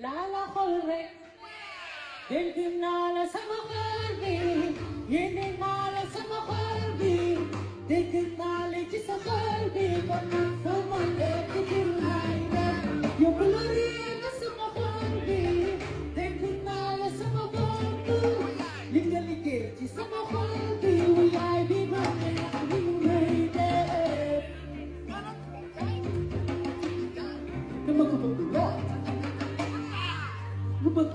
Lala Colre, Dildim nala sama kalbi, yeni nala sama kalbi, Dildim nala cisa kalbi, Saman ektir hayda, Yukulari na sama kalbi, Dildim nala sama kalbi, Liga lige cisa sama kalbi, Uyay di ba hayda. Naman ko pagdula. Naman